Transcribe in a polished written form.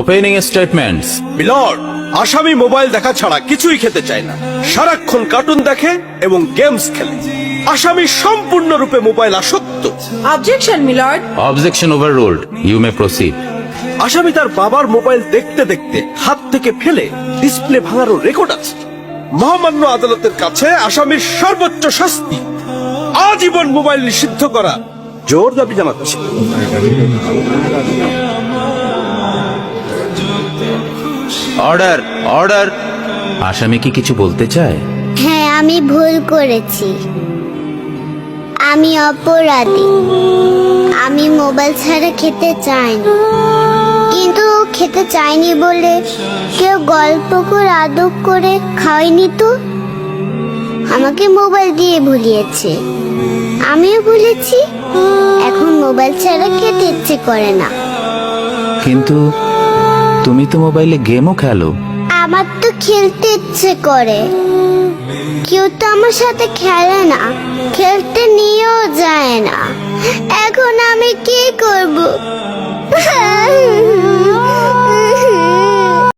Opening statements. Milord, আসামি mobile দেখা ছাড়া কিছুই খেতে চায় না, সারাক্ষণ কার্টুন দেখে এবং গেমস খেলে। আসামি সম্পূর্ণরূপে মোবাইল আসক্ত। Objection milord. Objection overruled, you may proceed. আসামি তার বাবার মোবাইল দেখতে দেখতে হাত থেকে ফেলে ডিসপ্লে ভাঙারও রেকর্ড আছে। মহামান্য আদালতের কাছে আসামির সর্বোচ্চ শাস্তি আজীবন মোবাইল নিষিদ্ধ করা জোর দাবি জানাচ্ছে। Order, order. আসামি কি কিছু বলতে চায়? হ্যাঁ, আমি ভুল করেছি, আমি অপরাধী। আমি মোবাইল ছাড়া খেতে চাইনি, কিন্তু খেতে চাইনি বলে কেউ গল্প করে আদব করে খাওয়াইনি তো, আমাকে মোবাইল দিয়ে ভুলিয়েছে, আমিও ভুলেছি। এখন মোবাইল ছাড়া খেতে ইচ্ছে করে না। কিন্তু তুমি তো মোবাইলে গেমও খেলো। আমার তো খেলতে ইচ্ছে করে, কেউ তো আমার সাথে খেলে না, খেলতে নিয়েও যায় না। এখন আমি কি করব?